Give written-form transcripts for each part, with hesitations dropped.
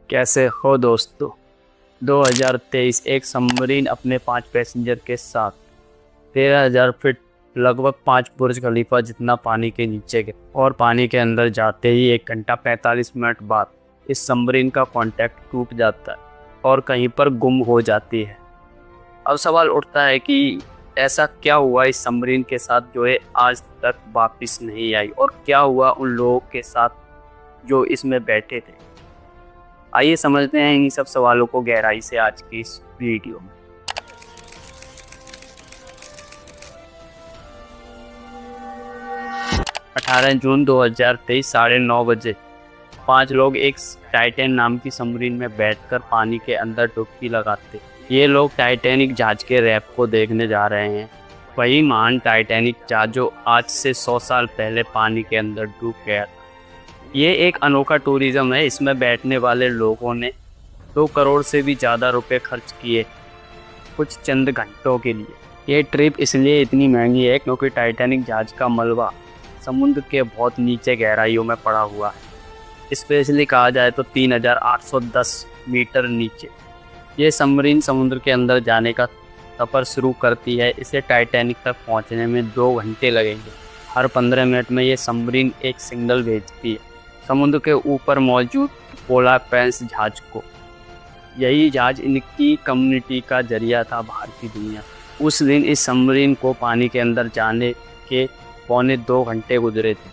कैसे हो दोस्तों। 2023 एक सबमरीन अपने 5 पैसेंजर के साथ 13,000 फीट लगभग 5 बुर्ज खलीफा जितना पानी के नीचे गए और पानी के अंदर जाते ही 1 घंटा 45 मिनट बाद इस सबमरीन का कांटेक्ट टूट जाता है और कहीं पर गुम हो जाती है। अब सवाल उठता है कि ऐसा क्या हुआ इस सबमरीन के साथ जो है आज तक वापस नहीं आई, और क्या हुआ उन लोगों के साथ जो इसमें बैठे थे। आइए समझते हैं इन सब सवालों को गहराई से आज की इस वीडियो में। अठारह जून 2023 9:30 बजे 5 लोग एक टाइटैन नाम की सबमरीन में बैठकर पानी के अंदर डुबकी लगाते। ये लोग टाइटैनिक जहाज के रैप को देखने जा रहे हैं, वही महान टाइटैनिक जहाज जो आज से 100 साल पहले पानी के अंदर डूब गया था। ये एक अनोखा टूरिज्म है। इसमें बैठने वाले लोगों ने 2 करोड़ से भी ज़्यादा रुपए खर्च किए कुछ चंद घंटों के लिए। ये ट्रिप इसलिए इतनी महंगी है क्योंकि टाइटैनिक जहाज का मलबा समुद्र के बहुत नीचे गहराइयों में पड़ा हुआ है, स्पेशली कहा जाए तो 3,810 मीटर नीचे। ये सबमरीन समुद्र के अंदर जाने का सफ़र शुरू करती है। इसे टाइटैनिक तक पहुंचने में 2 घंटे लगेंगे। हर 15 मिनट में ये सबमरीन एक सिग्नल भेजती है समुद्र के ऊपर मौजूद पोलार प्रिंस जहाज को। यही जहाज इनकी कम्युनिटी का जरिया था बाहर की दुनिया। उस दिन इस सबमरीन को पानी के अंदर जाने के 2.25 घंटे गुजरे थे।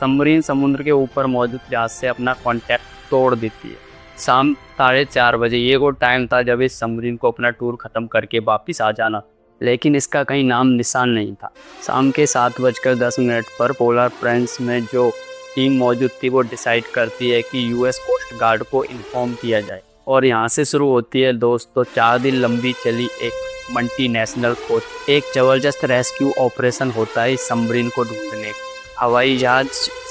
सबमरीन समुद्र के ऊपर मौजूद जहाज से अपना कांटेक्ट तोड़ देती है। शाम 4:30 बजे ये वो टाइम था जब इस सबमरीन को अपना टूर ख़त्म करके वापस आ जाना, लेकिन इसका कहीं नाम निशान नहीं था। शाम के 7:10 पर पोलार प्रिंस में जो टीम मौजूद थी वो डिसाइड करती है कि यूएस कोस्ट गार्ड को इन्फॉर्म किया जाए, और यहाँ से शुरू होती है दोस्तों 4 दिन लंबी चली एक मल्टीनेशनल खोज। एक ज़बरदस्त रेस्क्यू ऑपरेशन होता है इस सबमरीन को ढूंढने। हवाई जहाज,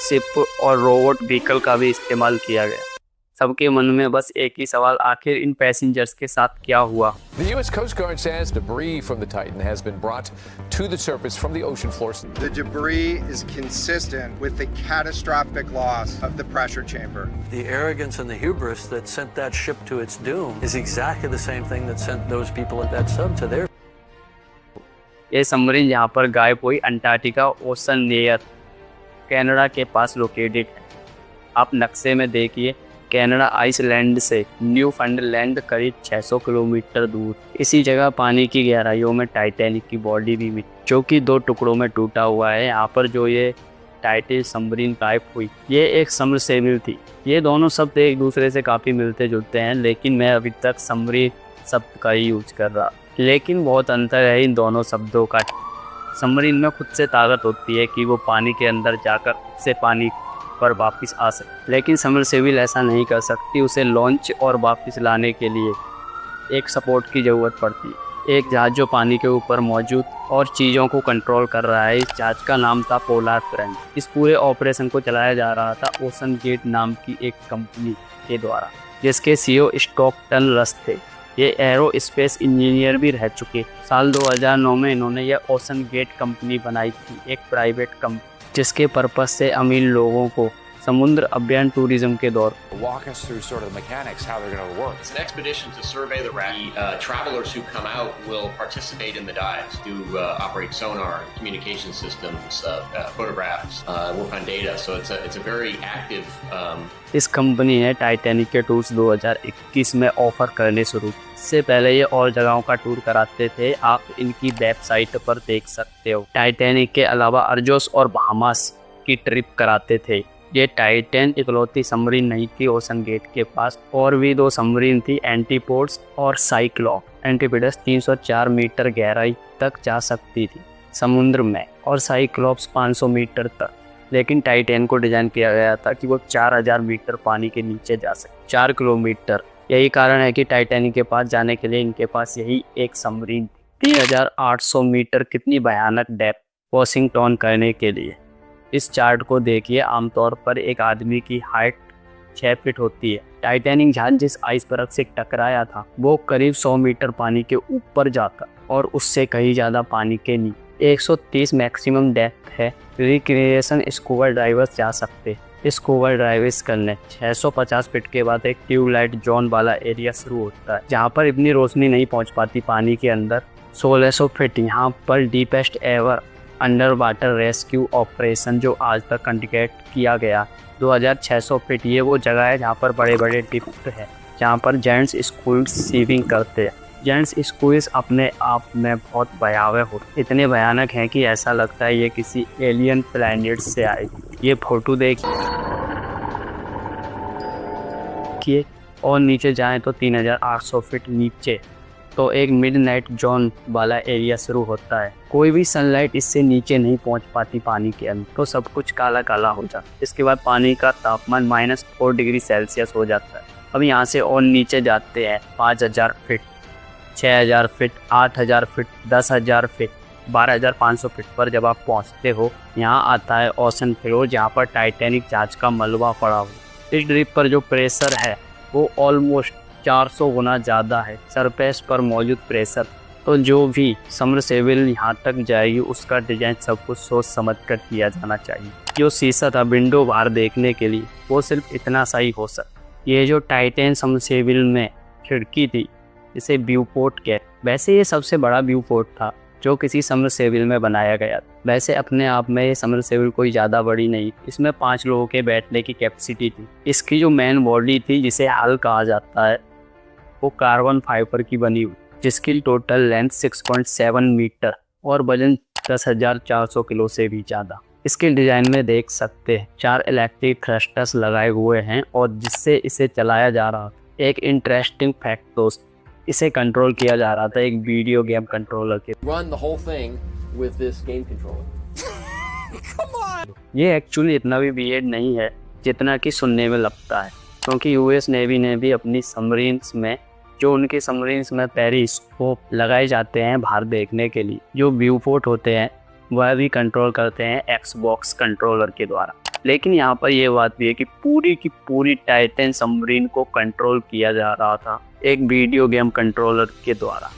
शिप और रोबोट व्हीकल का भी इस्तेमाल किया गया। सबके मन में बस एक ही सवाल, आखिर इन पैसेंजर्स के साथ क्या हुआ। The U.S. Coast Guard says debris from the Titan has been brought to the surface from the ocean floor. The debris is consistent with the catastrophic loss of the pressure chamber. The arrogance and the hubris that sent that ship to its doom is exactly the same thing that sent those people at that sub to their. ये submarine यहाँ पर गायब हुई Antarctica ocean near Canada के पास located है। आप नक्शे में देखिए, कनाडा आइसलैंड से न्यूफाउंडलैंड करीब 600 किलोमीटर दूर। इसी जगह पानी की गहराइयों में टाइटैनिक की बॉडी भी मिली, जो कि 2 टुकड़ों में टूटा हुआ है। यहाँ पर जो ये टाइटैनिक सबमरीन गायब हुई, ये एक सबमर्सिबल थी। ये दोनों शब्द एक दूसरे से काफ़ी मिलते जुलते हैं, लेकिन मैं अभी तक सबमरीन शब्द का ही यूज कर रहा, लेकिन बहुत अंतर है इन दोनों शब्दों का। सबमरीन में खुद से ताकत होती है कि वो पानी के अंदर जाकर खुद से पानी पर वापस आ सके, लेकिन सबमर्सिबल ऐसा नहीं कर सकती। उसे लॉन्च और वापस लाने के लिए एक सपोर्ट की ज़रूरत पड़ती है। एक जहाज जो पानी के ऊपर मौजूद और चीज़ों को कंट्रोल कर रहा है। इस जहाज का नाम था पोलार प्रिंस। इस पूरे ऑपरेशन को चलाया जा रहा था ओशन गेट नाम की एक कंपनी के द्वारा, जिसके सीईओ स्टॉकटन रस थे। ये एरोस्पेस इंजीनियर भी रह चुके। साल 2009 में इन्होंने यह ओशन गेट कंपनी बनाई थी, एक प्राइवेट कंपनी, जिसके पर्पस से अमीर लोगों को समुद्र अभ्यान टूरिज्म के दौर। Walk us through sort of the mechanics, how they're going to work. It's an expedition to survey the wreck. Travelers who come out will participate in the dives, operate sonar, communication systems, photographs, work on data. So it's a very active. इस company ने Titanic के tours 2021 में offer करने शुरू। इससे पहले ये और जगहों का टूर कराते थे, आप इनकी वेबसाइट पर देख सकते हो। टाइटैनिक के अलावा अर्जोस और बहामास की ट्रिप कराते थे। ये टाइटैन इकलौती सबमरीन नहीं थी ओशन गेट के पास, और भी 2 सबमरीन थी, एंटीपोड्स और साइक्लॉप। एंटीपोड्स 304 मीटर गहराई तक जा सकती थी समुद्र में, और साइक्लॉप्स 500 मीटर तक। लेकिन टाइटैन को डिज़ाइन किया गया था कि वो 4000 मीटर पानी के नीचे जा सके, 4 किलोमीटर। यही कारण है कि टाइटैनिक के पास जाने के लिए इनके पास यही एक सबमरीन थी। 3800 मीटर कितनी भयानक डेप्थ वॉशिंगटन करने के लिए। इस चार्ट को देखिए, आमतौर पर एक आदमी की हाइट 6 फीट होती है। टाइटैनिक जहाज जिस आइसबर्ग से टकराया था वो करीब 100 मीटर पानी के ऊपर जाता, और उससे कहीं ज़्यादा पानी के नीचे। 130 मैक्सिमम डेप्थ है। रिक्रिएशन स्कूबा डाइवर्स जा सकते। स्कूबा डाइविंग करने 650 फीट के बाद एक ट्यूबलाइट जोन वाला एरिया शुरू होता है, जहाँ पर इतनी रोशनी नहीं पहुँच पाती पानी के अंदर। 1600 फीट यहाँ पर deepest ever under water rescue operation जो आज तक कंडक्ट किया गया। 2600 फीट ये वो जगह है जहाँ पर बड़े बड़े डिप्ट है, जहाँ पर जेंट्स स्कूल स्विमिंग करते हैं। जेंट्स स्कूल्स अपने आप में बहुत भयावह होते, इतने भयानक हैं कि ऐसा लगता है ये किसी एलियन प्लैनेट से आए। ये फोटो देखिए और नीचे जाएं तो 3800 फीट नीचे तो एक मिडनाइट जोन वाला एरिया शुरू होता है। कोई भी सनलाइट इससे नीचे नहीं पहुंच पाती पानी के अंदर, तो सब कुछ काला काला हो जाता है। इसके बाद पानी का तापमान -4 डिग्री सेल्सियस हो जाता है। अब यहाँ से और नीचे जाते हैं 5000 feet, 6000 feet, 8000 feet, 10,000 feet, 12,500 feet पर जब आप पहुँचते हो, यहाँ आता है ओशन फ्लोर, जहाँ पर टाइटैनिक जहाज का मलबा पड़ा हो। इस ड्रिप पर जो प्रेशर है वो ऑलमोस्ट 400 गुना ज़्यादा है सरफेस पर मौजूद प्रेशर। तो जो भी समरसेबल यहाँ तक जाएगी उसका डिजाइन सब कुछ सोच समझ कर किया जाना चाहिए। जो शीशा था विंडो बाहर देखने के लिए वो सिर्फ इतना सा ही हो सकता। ये जो टाइटैन समरसेबल में खिड़की थी इसे व्यू पोर्ट कहते। वैसे ये सबसे बड़ा व्यू पोर्ट था जो किसी समरसेबल में बनाया गया। वैसे अपने आप में ये समरसेबल कोई ज़्यादा बड़ी नहीं, इसमें 5 लोगों के बैठने की कैपेसिटी थी। इसकी जो मेन बॉडी थी जिसे हल कहा जाता है वो कार्बन फाइबर की बनी हुई, जिसकी टोटल लेंथ 6.7 मीटर और वजन 10,400 किलो से भी ज़्यादा। इसके डिज़ाइन में देख सकते हैं 4 इलेक्ट्रिक थ्रस्टर्स लगाए हुए हैं और जिससे इसे चलाया जा रहा था। एक इंटरेस्टिंग फैक्ट दोस्त, इसे कंट्रोल किया जा रहा था एक वीडियो गेम कंट्रोलर के। Run the whole thing with this game controller. ये एक्चुअली इतना भी वियर्ड नहीं है जितना कि सुनने में लगता है, क्योंकि यूएस नेवी ने भी अपनी सबमरीन्स में जो उनके सबमरीन्स में पेरिस्कोप लगाए जाते हैं बाहर देखने के लिए, जो व्यू पोर्ट होते हैं वह भी कंट्रोल करते हैं एक्सबॉक्स कंट्रोलर के द्वारा। लेकिन यहाँ पर यह बात भी है कि पूरी की पूरी टाइटैन सबमरीन को कंट्रोल किया जा रहा था एक वीडियो गेम कंट्रोलर के द्वारा।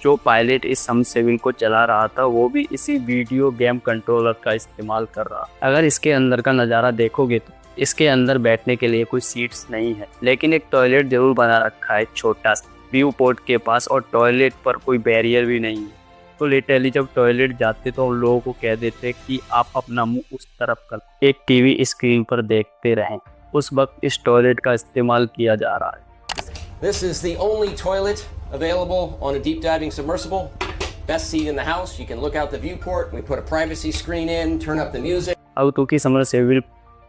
जो पायलट इस सबमरीन को चला रहा था वो भी इसी वीडियो गेम कंट्रोलर का इस्तेमाल कर रहा। अगर इसके अंदर का नज़ारा देखोगे तो इसके अंदर बैठने के लिए कोई सीट्स नहीं है, लेकिन एक टॉयलेट जरूर बना रखा है छोटा सा व्यू पोर्ट के पास, और टॉयलेट पर कोई बैरियर भी नहीं है। तो लिटरली जब टॉयलेट जाते तो उन लोगों को कह देते कि आप अपना मुंह उस तरफ कर एक टीवी स्क्रीन पर देखते रहें। उस वक्त इस टॉयलेट का इस्तेमाल किया जा रहा है। This is the only toilet available on a deep diving submersible. Best seat in the house. You can look out the viewport. We put a privacy screen in, turn up the music. अब क्योंकि submersible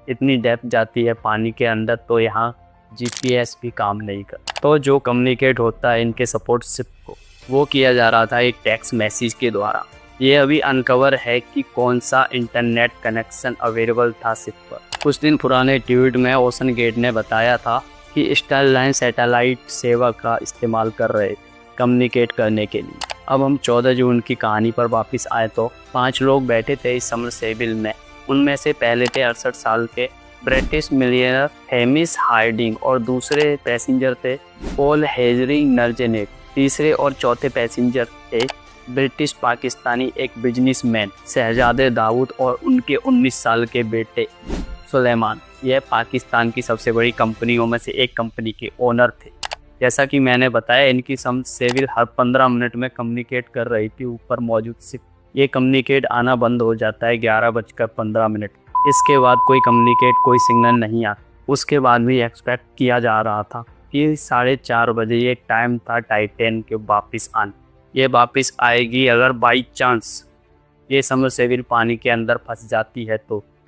इतनी depth जाती है पानी के अंदर तो यहाँ जीपीएस भी काम नहीं करता। तो जो कम्युनिकेट होता है इनके सपोर्ट शिप को वो किया जा रहा था एक टेक्स्ट मैसेज के द्वारा। ये अभी अनकवर है कि कौन सा इंटरनेट कनेक्शन अवेलेबल था शिप पर। कुछ दिन पुराने ट्वीट में ओशन गेट ने बताया था कि स्टारलाइन सैटेलाइट सेवा का इस्तेमाल कर रहे कम्युनिकेट करने के लिए। अब हम 14 जून की कहानी पर वापस आए तो 5 लोग बैठे थे इस सबमर्सिबल में। उनमें से पहले थे 68 साल के ब्रिटिश मिलियनर हेमिस हार्डिंग और दूसरे पैसेंजर थे पॉल हेजरिंग नर्जेनेट। तीसरे और चौथे पैसेंजर थे ब्रिटिश पाकिस्तानी एक बिजनेसमैन शहजादे दाऊद और उनके 19 साल के बेटे सुलेमान। यह पाकिस्तान की सबसे बड़ी कंपनियों में से एक कंपनी के ओनर थे। जैसा कि मैंने बताया इनकी सबमर्सिबल हर 15 मिनट में कम्युनिकेट कर रही थी ऊपर मौजूद शिप। ये कम्युनिकेट आना बंद हो जाता है 11:15। इसके बाद कोई कम्युनिकेट कोई सिग्नल नहीं आता। उसके बाद भी एक्सपेक्ट किया जा रहा था कि 4:30 बजे ये टाइम था टाइटैन के वापस आने। ये वापस आएगी अगर बाई चांस ये सबमर्सिबल पानी के अंदर फंस जाती है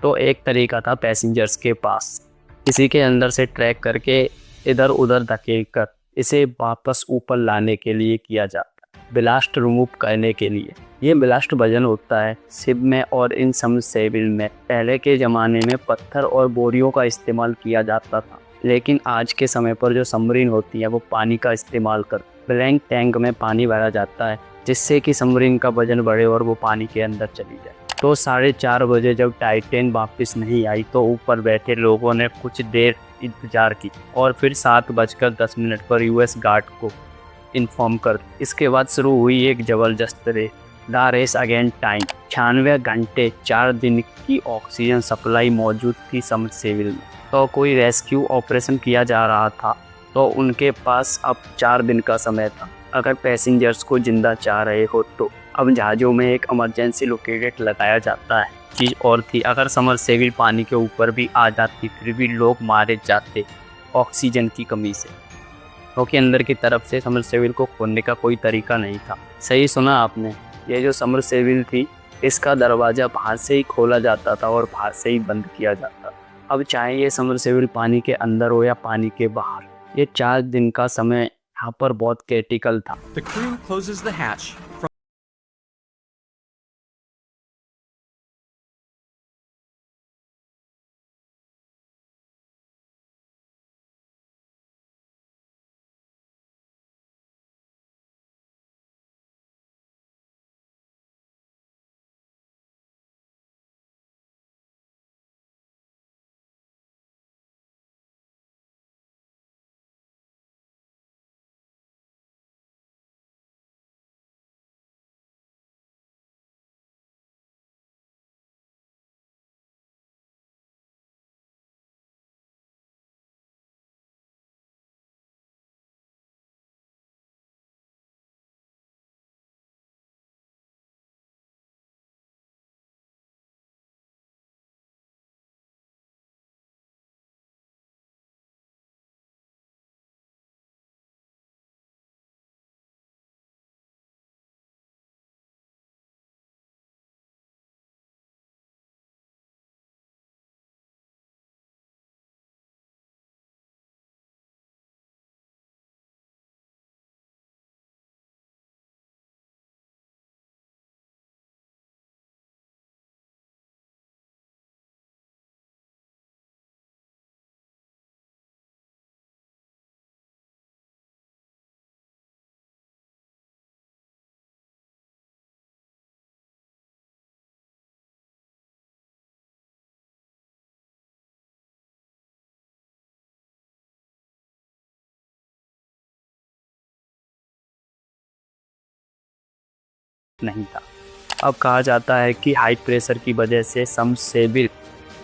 तो एक तरीका था पैसेंजर्स के पास इसी के अंदर से ट्रैक करके इधर उधर धकेल कर इसे वापस ऊपर लाने के लिए किया जाता है, ब्लास्ट रिमूव करने के लिए। ये ब्लास्ट वजन होता है शिप में और इन सबमर्सिबल में पहले के ज़माने में पत्थर और बोरियों का इस्तेमाल किया जाता था, लेकिन आज के समय पर जो सबमरीन होती है वो पानी का इस्तेमाल कर ब्लैंक टैंक में पानी भरा जाता है जिससे कि सबमरीन का वजन बढ़े और वो पानी के अंदर चली जाए। तो 4:30 बजे जब टाइटैन वापस नहीं आई तो ऊपर बैठे लोगों ने कुछ देर इंतजार की और फिर 7:10 पर यूएस गार्ड को इन्फॉर्म कर। इसके बाद शुरू हुई एक ज़बरदस्त race. The race against time. 96 घंटे 4 दिन की ऑक्सीजन सप्लाई मौजूद थी सबमर्सिबल में। तो कोई रेस्क्यू ऑपरेशन किया जा रहा था, तो उनके पास अब 4 दिन का समय था। अगर पैसेंजर्स को जिंदा चाह रहे हो तो अब जहाज़ों में एक इमरजेंसी लोकेटर लगाया जाता है। चीज़ और थी, अगर सबमर्सिबल पानी के ऊपर भी आ जाती फिर भी लोग मारे जाते ऑक्सीजन की कमी से, क्योंकि अंदर की तरफ से सबमर्सिबल को खोलने का कोई तरीका नहीं था। सही सुना आपने, ये जो सबमर्सिबल थी इसका दरवाज़ा बाहर से ही खोला जाता था और बाहर से ही बंद किया जाता। अब चाहे ये सबमर्सिबल पानी के अंदर हो या पानी के बाहर, ये 4 दिन का समय यहाँ पर बहुत क्रिटिकल था। The crew closes the hatch. नहीं था। अब कहा जाता है कि हाई प्रेशर की वजह से सबमर्सिबल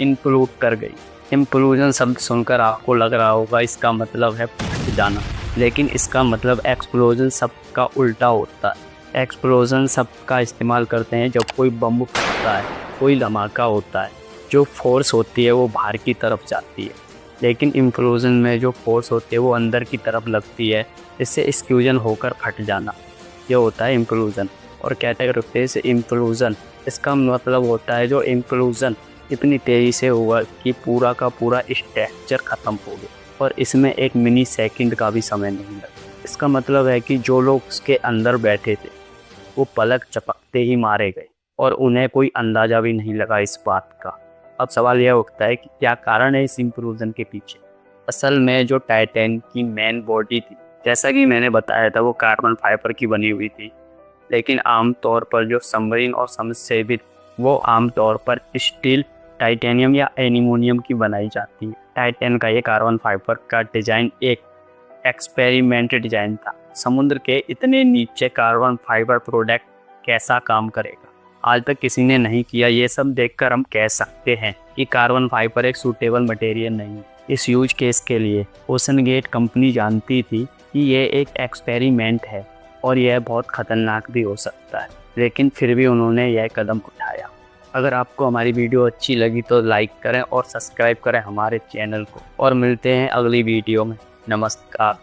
इम्प्लोड कर गई। इम्प्लोजन शब्द सुनकर आपको लग रहा होगा इसका मतलब है फट जाना, लेकिन इसका मतलब एक्सप्लोजन शब्द का उल्टा होता है। एक्सप्लोजन शब्द का इस्तेमाल करते हैं जब कोई बम फटता है, कोई धमाका होता है, जो फोर्स होती है वो बाहर की तरफ जाती है, लेकिन इम्प्लोजन में जो फोर्स होती है वो अंदर की तरफ लगती है, इससे एक्सक्लूजन होकर फट जाना, ये होता है इम्प्लोजन। और कैटेगरी से इम्प्लोजन, इसका मतलब होता है जो इम्प्लोजन इतनी तेज़ी से हुआ कि पूरा का पूरा स्ट्रक्चर ख़त्म हो गया और इसमें एक मिनी सेकंड का भी समय नहीं लगा। इसका मतलब है कि जो लोग उसके अंदर बैठे थे वो पलक झपकते ही मारे गए और उन्हें कोई अंदाज़ा भी नहीं लगा इस बात का। अब सवाल यह उठता है कि क्या कारण है इस इम्प्लोजन के पीछे। असल में जो टाइटैन की मेन बॉडी थी, जैसा कि मैंने बताया था, वो कार्बन फाइबर की बनी हुई थी, लेकिन आमतौर पर जो सबमरीन और सबमर्सिबल वो आमतौर पर स्टील, टाइटेनियम या एल्युमिनियम की बनाई जाती है। टाइटैन का ये कार्बन फाइबर का डिज़ाइन एक एक्सपेरिमेंट डिज़ाइन था। समुद्र के इतने नीचे कार्बन फाइबर प्रोडक्ट कैसा काम करेगा, आज तक किसी ने नहीं किया। ये सब देखकर हम कह सकते हैं कि कार्बन फाइबर एक सूटेबल मटेरियल नहीं है इस यूज केस के लिए। ओशनगेट कंपनी जानती थी कि ये एक एक्सपेरिमेंट है और यह बहुत ख़तरनाक भी हो सकता है, लेकिन फिर भी उन्होंने यह कदम उठाया। अगर आपको हमारी वीडियो अच्छी लगी तो लाइक करें और सब्सक्राइब करें हमारे चैनल को, और मिलते हैं अगली वीडियो में। नमस्कार।